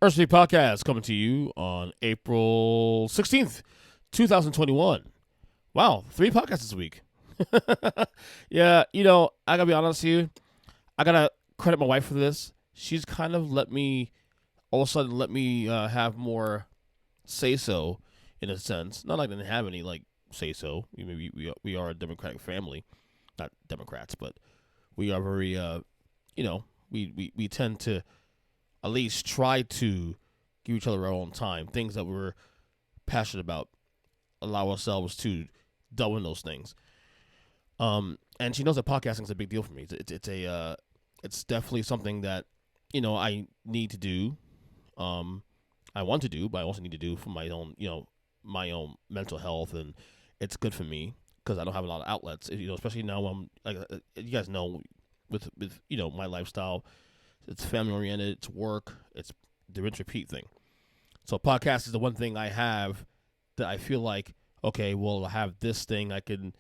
Earnestly podcast coming to you on April 16th, 2021. Wow, 3 podcasts this week. Yeah, I gotta be honest with you. I gotta credit my wife for this. She's kind of all of a sudden let me have more say so in a sense. Not like I didn't have any like say so. We are a Democratic family, not Democrats, but we are very we tend to at least try to give each other our own time. Things that we're passionate about, allow ourselves to delve in those things. And she knows that podcasting is a big deal for me. It's definitely something that I need to do. I want to do, but I also need to do for my own mental health, and it's good for me because I don't have a lot of outlets. Especially now I'm like you guys know with my lifestyle. It's family oriented. It's work. It's the rinse repeat thing. So podcast is the one thing I have that I feel like, okay, well, I have this thing I can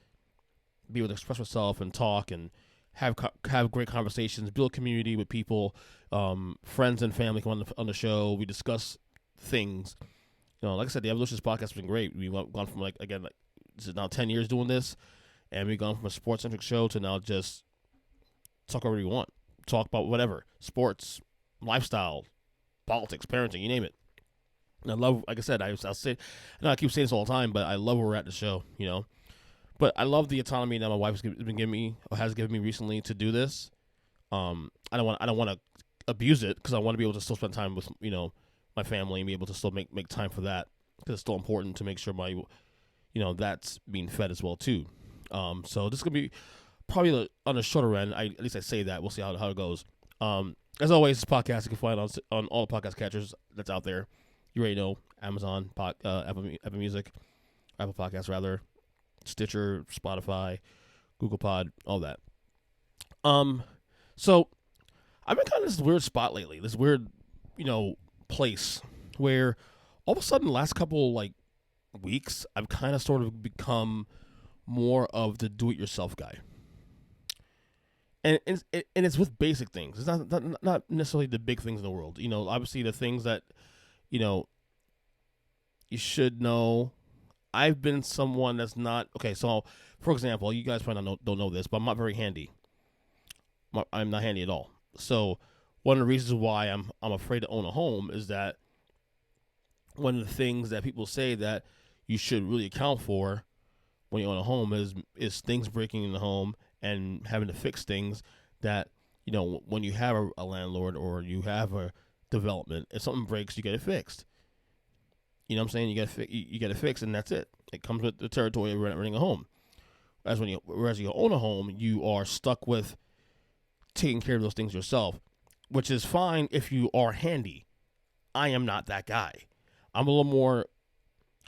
be able to express myself and talk and have great conversations, build community with people, friends and family come on the show. We discuss things. Like I said, the Evolutionist podcast has been great. We've gone from this is now 10 years doing this, and we've gone from a sports centric show to now just talk whatever you want. Talk about whatever, sports, lifestyle, politics, parenting, you name it. And I love, like I said, I'll say, I keep saying this all the time, but I love where we're at the show, But I love the autonomy that my wife has given me recently to do this. I don't want to abuse it because I want to be able to still spend time with my family and be able to still make time for that because it's still important to make sure my that's being fed as well too. So this is gonna be probably on the shorter end. At least I say that. We'll see how it goes. As always, this podcast you can find on all the podcast catchers that's out there. You already know Amazon, Apple Music, Apple Podcasts rather, Stitcher, Spotify, Google Pod, all that. So I've been kind of this weird spot lately. This weird, place where all of a sudden the last couple weeks I've kind of sort of become more of the do-it-yourself guy. And it's with basic things. It's not necessarily the big things in the world. Obviously the things that, you should know. I've been someone that's not okay. So, for example, you guys probably don't know this, but I'm not very handy. I'm not handy at all. So, one of the reasons why I'm afraid to own a home is that one of the things that people say that you should really account for when you own a home is things breaking in the home and having to fix things that, when you have a landlord or you have a development, if something breaks, you get it fixed. You know what I'm saying? You get it fixed, and that's it. It comes with the territory of renting a home. Whereas you own a home, you are stuck with taking care of those things yourself, which is fine if you are handy. I am not that guy. I'm a little more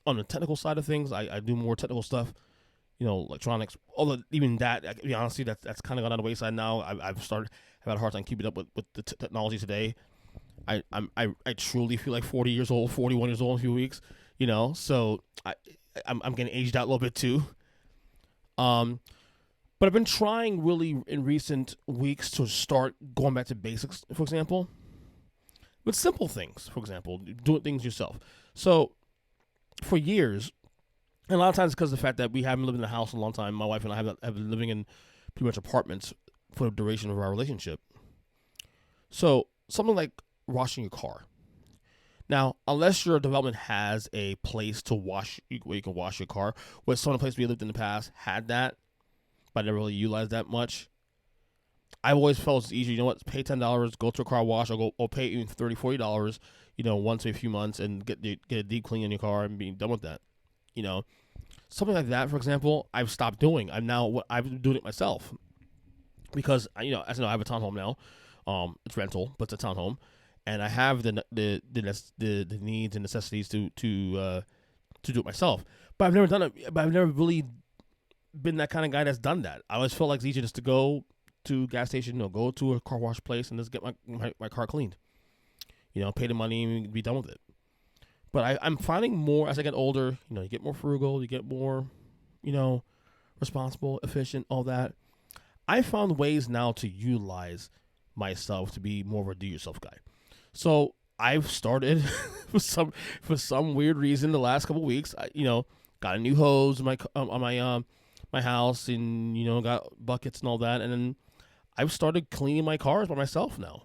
on the technical side of things. I do more technical stuff. Electronics, although even that, honestly, that's kind of gone on the wayside now. I've had a hard time keeping up with the technology today. I truly feel like 41 years old in a few weeks, so I'm getting aged out a little bit too. But I've been trying really in recent weeks to start going back to basics, for example, with simple things, for example, doing things yourself. So for years, and a lot of times because of the fact that we haven't lived in a house in a long time, my wife and I have been living in pretty much apartments for the duration of our relationship. So something like washing your car. Now, unless your development has a place to wash, where you can wash your car, which some of the places we lived in the past had that, but I never really utilized that much. I've always felt it's easier. Pay $10, go to a car wash, or pay even $30, $40, once every few months, and get a deep clean in your car and be done with that. Something like that, for example, I've stopped doing. I've been doing it myself because as you know, I have a townhome now. It's rental, but it's a townhome, and I have the needs and necessities to do it myself. But I've never done it. But I've never really been that kind of guy that's done that. I always felt like it's easier just to go to a gas station or go to a car wash place and just get my car cleaned. Pay the money and be done with it. But I'm finding more as I get older, you get more frugal, you get more, responsible, efficient, all that. I found ways now to utilize myself to be more of a do-yourself guy. So I've started for some weird reason the last couple weeks. Got a new hose in my house, and got buckets and all that, and then I've started cleaning my cars by myself now.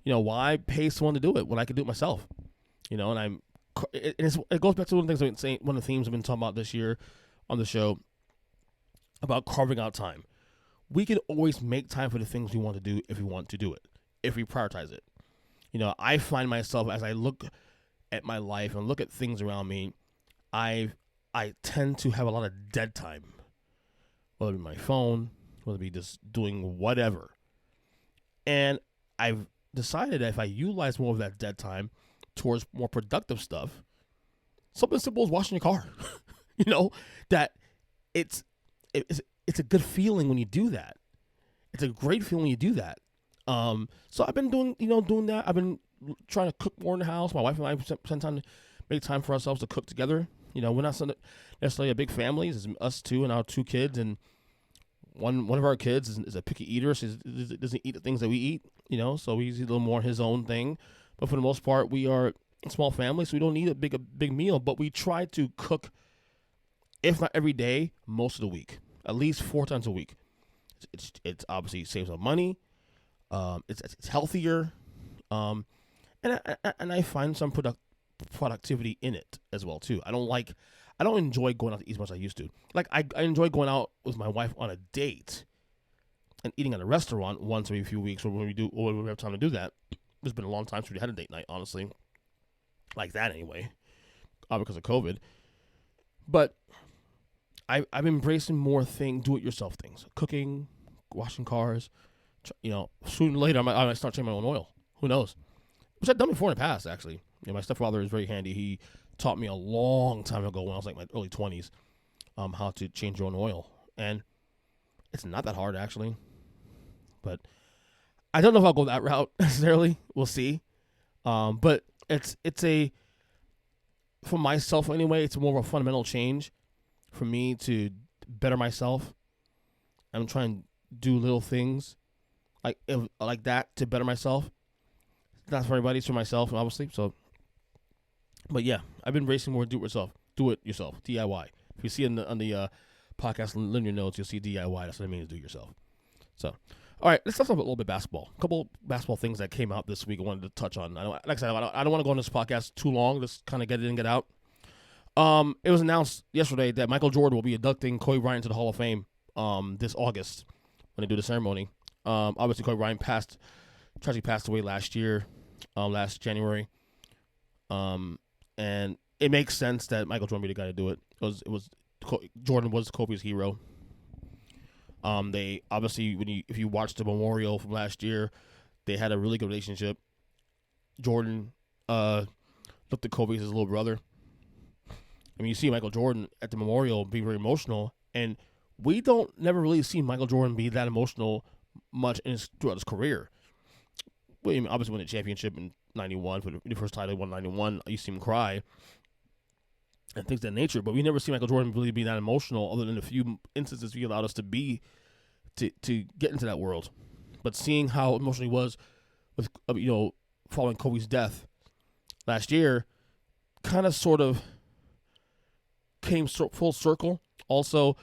Why pay someone to do it when I can do it myself? And it goes back to one of the things I've been saying, one of the themes I've been talking about this year on the show about carving out time. We can always make time for the things we want to do if we want to do it, if we prioritize it. I find myself, as I look at my life and look at things around me, I tend to have a lot of dead time, whether it be my phone, whether it be just doing whatever. And I've decided that if I utilize more of that dead time towards more productive stuff, something simple as washing your car, that it's a good feeling when you do that. It's a great feeling when you do that. So I've been doing that. I've been trying to cook more in the house. My wife and I spend time to make time for ourselves to cook together. We're not necessarily a big family. It's us two and our two kids, and one of our kids is a picky eater, so he doesn't eat the things that we eat. So he's a little more his own thing. But for the most part, we are a small family, so we don't need a big meal. But we try to cook, if not every day, most of the week, at least 4 times a week. It's obviously saves on money. It's healthier, and I find some productivity in it as well too. I don't enjoy going out to eat as much as I used to. Like I enjoy going out with my wife on a date and eating at a restaurant once every few weeks, or when we have time to do that. It's been a long time since we had a date night, honestly, like that anyway, because of COVID. But I'm embracing more do-it-yourself things, cooking, washing cars. Sooner or later I might start changing my own oil. Who knows? Which I've done before in the past, actually. My stepfather is very handy. He taught me a long time ago when I was like my early 20s, how to change your own oil, and it's not that hard actually. But I don't know if I'll go that route necessarily. We'll see. But it's for myself anyway. It's more of a fundamental change for me to better myself. I'm trying to do little things like that to better myself. Not for everybody, it's for myself, obviously. So, but yeah, I've been racing more do it yourself, DIY. If you see on the podcast linear notes, you'll see DIY. That's what I mean, is do it yourself. So, all right, let's talk about a little bit basketball. A couple basketball things that came out this week I wanted to touch on. I don't want to go on this podcast too long. Just kind of get it in, get out. It was announced yesterday that Michael Jordan will be inducting Kobe Bryant to the Hall of Fame this August when they do the ceremony. Obviously, Kobe Bryant tragically passed away last January. And it makes sense that Michael Jordan be the guy to do it. Jordan was Kobe's hero. They obviously, if you watch the memorial from last year, they had a really good relationship. Jordan looked at Kobe as his little brother. I mean, you see Michael Jordan at the memorial be very emotional, and we never really see Michael Jordan be that emotional much throughout his career. Well, I mean, obviously, won the championship in '91 for the first title, he won '91. You see him cry and things of that nature, but we never see Michael Jordan really be that emotional, other than a few instances he allowed us to be to get into that world. But seeing how emotional he was with following Kobe's death last year, kind of sort of came full circle. Also,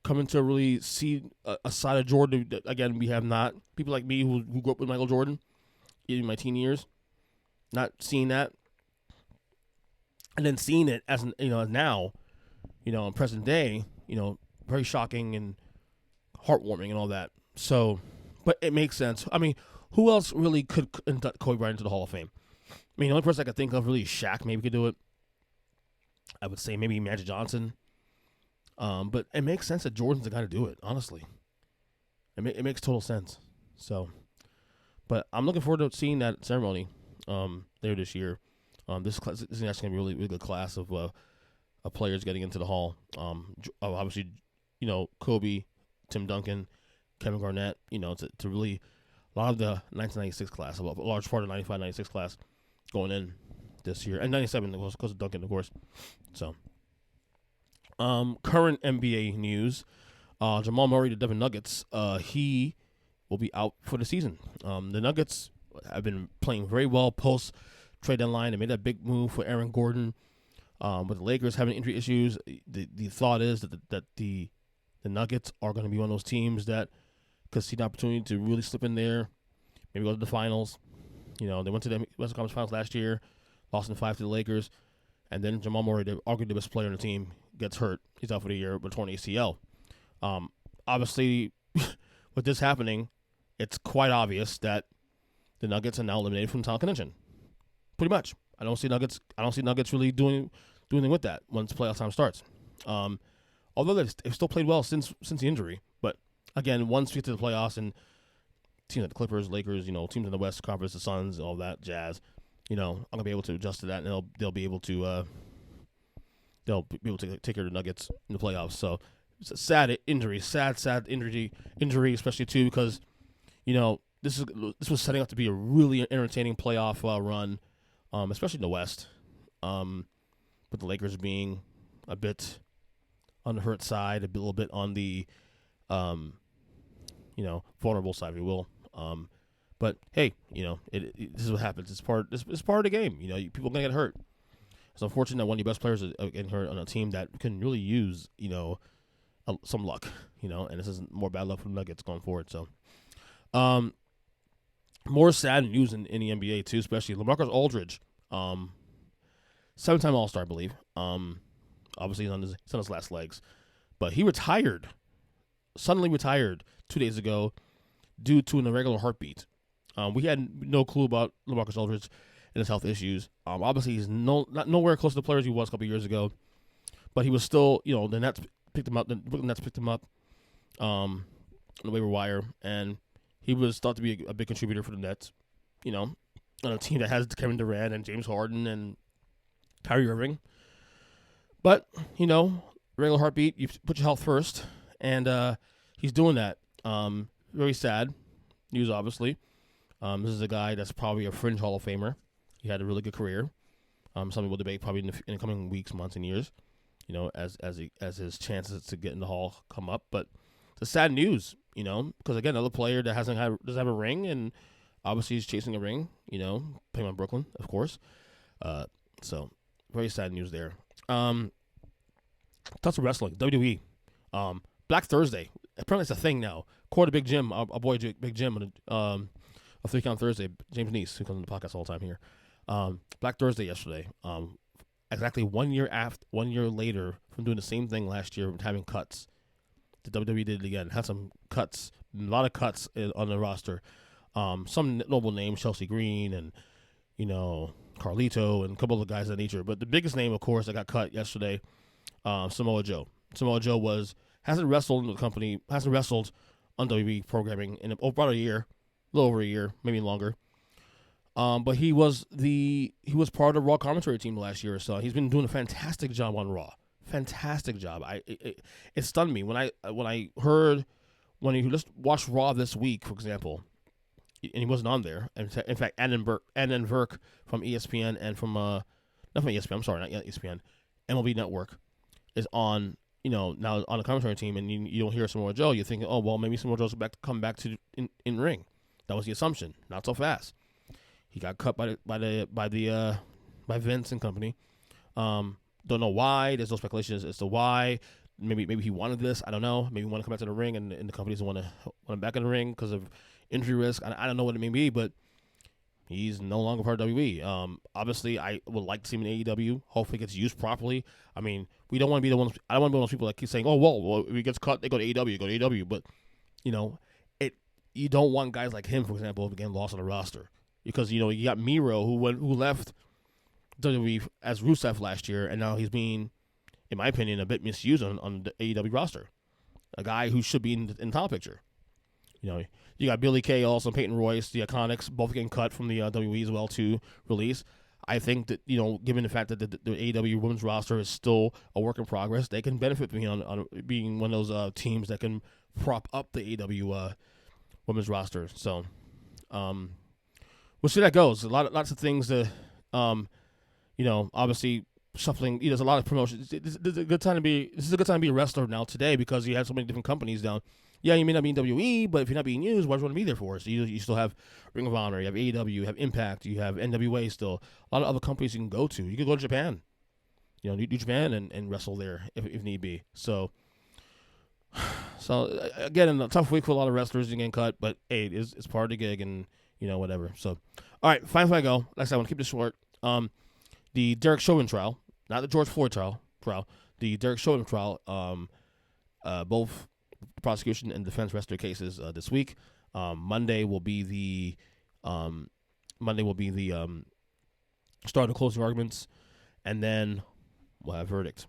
coming to really see a side of Jordan that, again, we have not. People like me who grew up with Michael Jordan in my teen years, not seeing that, and then seeing it as now, in present day, very shocking and heartwarming and all that. So, but it makes sense. I mean, who else really could induct Kobe Bryant into the Hall of Fame? I mean, the only person I could think of really is Shaq. Maybe could do it. I would say maybe Magic Johnson. But it makes sense that Jordan's the guy to do it. Honestly, it makes total sense. So, but I'm looking forward to seeing that ceremony there this year. This class is actually gonna be a really, really good class of players getting into the Hall. Obviously, Kobe, Tim Duncan, Kevin Garnett. To really a lot of the 1996 class, a large part of the 95-96 class going in this year, and 97 because of Duncan, of course. So, current NBA news: Jamal Murray, the Denver Nuggets, he will be out for the season. The Nuggets have been playing very well post trade deadline. They made that big move for Aaron Gordon. With the Lakers having injury issues, the thought is that the Nuggets are going to be one of those teams that could see an opportunity to really slip in there, maybe go to the finals. They went to the Western Conference Finals last year, lost in 5 to the Lakers, and then Jamal Murray, arguably the best player on the team, gets hurt. He's out for the year with a torn ACL. Obviously, with this happening, it's quite obvious that the Nuggets are now eliminated from the title contention. Pretty much. I don't see Nuggets really doing anything with that once playoff time starts. Although they've still played well since the injury, but again, once we get to the playoffs and teams like the Clippers, Lakers, teams in the West Conference, the Suns, all that jazz, I'm gonna be able to adjust to that, and they'll be able to take care of the Nuggets in the playoffs. So it's a sad injury, sad injury, especially too because this was setting up to be a really entertaining playoff run, especially in the West. With the Lakers being a bit on the hurt side, a little bit on the vulnerable side, if you will. But hey, this is what happens. It's part of the game. People are gonna get hurt. It's unfortunate that one of your best players is getting hurt on a team that can really use some luck. And this is more bad luck for the Nuggets going forward. So, more sad news in the NBA too, especially Lamarcus Aldridge, 7-time All-Star, I believe. Obviously he's on his last legs, but he suddenly retired 2 days ago due to an irregular heartbeat. We had no clue about Lamarcus Aldridge and his health issues. Obviously he's nowhere close to the players he was a couple years ago, but he was still, the Nets picked him up. The Brooklyn Nets picked him up on the waiver wire, and he was thought to be a big contributor for the Nets. On a team that has Kevin Durant and James Harden and Kyrie Irving. But, regular heartbeat, you put your health first, and he's doing that. Very sad news, obviously. This is a guy that's probably a fringe Hall of Famer. He had a really good career. Some people debate probably in the coming weeks, months, and years, as his chances to get in the Hall come up. But it's sad news, because, again, another player that doesn't have a ring, and obviously he's chasing a ring, playing on Brooklyn, of course. So very sad news there. Touch of wrestling, WWE. Black Thursday. Apparently it's a thing now. Quarter Big Jim, our boy Big Jim, a 3 Count Thursday. James Neese, who comes on the podcast all the time here. Black Thursday yesterday. Exactly 1 year later from doing the same thing last year, having cuts. The WWE did it again. Had some cuts, a lot of cuts on the roster. Some notable names, Chelsea Green and Carlito and a couple of guys of that nature. But the biggest name, of course, that got cut yesterday, Samoa Joe. Samoa Joe hasn't wrestled in the company, hasn't wrestled on WWE programming in about a year, a little over a year, maybe longer. But he was part of the Raw commentary team last year or so. He's been doing a fantastic job on Raw. Fantastic job. It stunned me when he just watched Raw this week, for example, and he wasn't on there. In fact, Anand Verk from ESPN and from not from ESPN. I'm sorry, not ESPN. MLB Network is on. Now on the commentary team, and you don't hear Samoa Joe. You're thinking, oh well, maybe Samoa Joe's come back to in ring. That was the assumption. Not so fast. He got cut by Vince and company. Don't know why. There's no speculation as to why. Maybe he wanted this. I don't know. Maybe he wanted to come back to the ring, and the company doesn't want him back in the ring because of injury risk. I don't know what it may be, but he's no longer part of WWE. Obviously, I would like to see him in AEW. Hopefully, it gets used properly. I mean, we don't want to be the ones. I don't want to be one of those people that keep saying, "Oh, well, if he gets cut, they go to AEW, go to AEW." But you don't want guys like him, for example, to get lost on the roster because you got Miro who left WWE as Rusev last year, and now he's being, in my opinion, a bit misused on the AEW roster. A guy who should be in the title picture. You got Billy Kay, also Peyton Royce, the Iconics, both getting cut from the WWE as well to release. I think that given the fact that the AEW women's roster is still a work in progress, they can benefit from being one of those teams that can prop up the AEW women's roster. So, we'll see how that goes. Lots of things to, obviously shuffling. There's a lot of promotions. This is a good time to be a wrestler now today because you have so many different companies down Yeah, you may not be in WWE, but if you're not being used, why do you want to be there for? So you still have Ring of Honor, you have AEW, you have Impact, you have NWA still. A lot of other companies you can go to. You can go to Japan. New Japan and wrestle there if need be. So again, a tough week for a lot of wrestlers getting cut, but hey, it's part of the gig and whatever. So, all right, fine if I go. Like I said, I want to keep this short. The Derek Chauvin trial, not the George Floyd trial, the Derek Chauvin trial. Both the prosecution and defense rest their cases this week. Monday will be the start of closing arguments, and then we'll have verdict.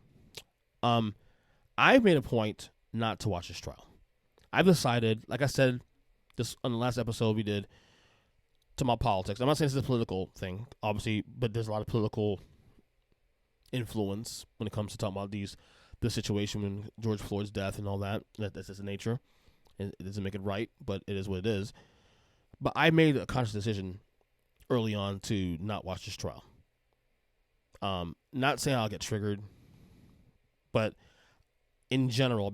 I've made a point not to watch this trial. I've decided, like I said this on the last episode we did, to my politics. I'm not saying this is a political thing, obviously, but there's a lot of political influence when it comes to talking about the situation when George Floyd's death and all that. That's just the nature. It doesn't make it right, but it is what it is. But I made a conscious decision early on to not watch this trial. Not saying I'll get triggered, but in general, I've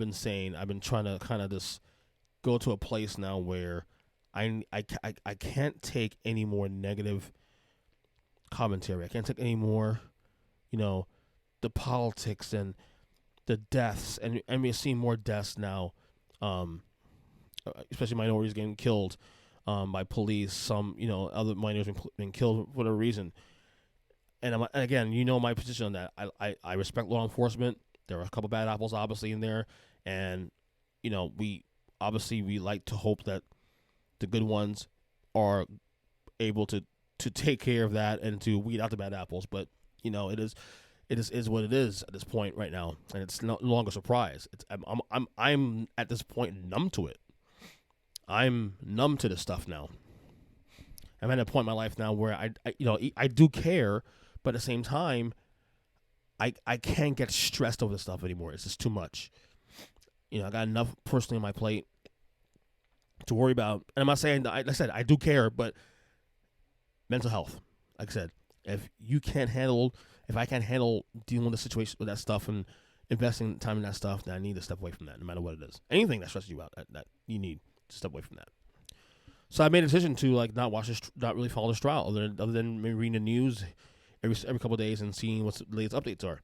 been trying to kind of just go to a place now where I can't take any more negative commentary. I can't take any more, the politics and the deaths, and we're seeing more deaths now, especially minorities getting killed by police. Some, other minorities being killed for whatever reason. And again, my position on that. I respect law enforcement. There are a couple bad apples, obviously, in there, and we like to hope that the good ones are able to take care of that and to weed out the bad apples. But it is what it is at this point right now, and it's no longer a surprise. I'm at this point numb to it. I'm numb to this stuff now. I'm at a point in my life now where I do care, but at the same time, I can't get stressed over this stuff anymore. It's just too much. I got enough personally on my plate to worry about. And I'm not saying, like I said, I do care, but mental health. Like I said, if I can't handle dealing with the situation with that stuff and investing time in that stuff, then I need to step away from that, no matter what it is. Anything that stresses you out, that you need to step away from that. So I made a decision to not watch this, not really follow this trial, other than maybe reading the news every couple of days and seeing what the latest updates are.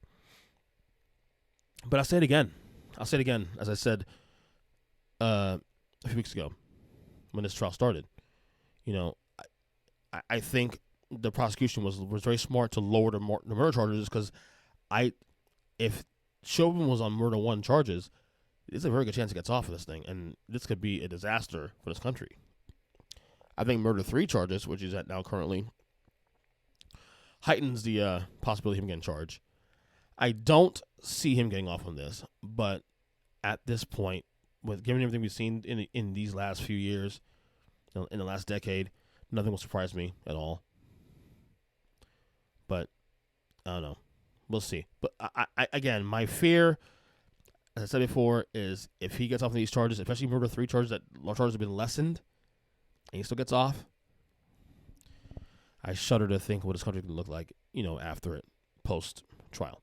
But I'll say it again, as I said a few weeks ago when this trial started. I think the prosecution was very smart to lower the murder charges, because if Chauvin was on murder 1 charges, there's a very good chance he gets off of this thing, and this could be a disaster for this country. I think murder 3 charges, which he's at now currently, heightens the possibility of him getting charged. I don't see him getting off on this, but at this point, given everything we've seen in these last few years, in the last decade, nothing will surprise me at all. But I don't know. We'll see. But again, my fear, as I said before, is if he gets off of these charges, especially murder 3 charges, that charges have been lessened, and he still gets off, I shudder to think what this country can look like, after it, post-trial.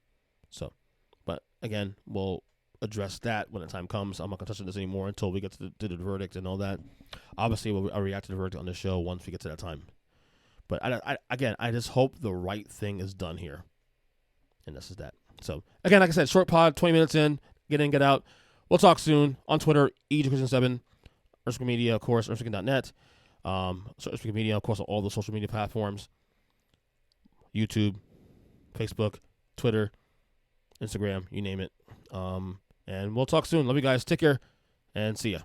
So, but again, we'll address that when the time comes. I'm not going to touch on this anymore until we get to the verdict and all that. Obviously, I'll react to the verdict on the show once we get to that time. But I just hope the right thing is done here. And this is that. So, again, like I said, short pod, 20 minutes in, get in, get out. We'll talk soon on Twitter, EJChristian7, Earnestly Media, of course, earnestly.net. So Earnestly Media, of course, on all the social media platforms, YouTube, Facebook, Twitter, Instagram, you name it. And we'll talk soon. Love you guys. Take care, and see ya.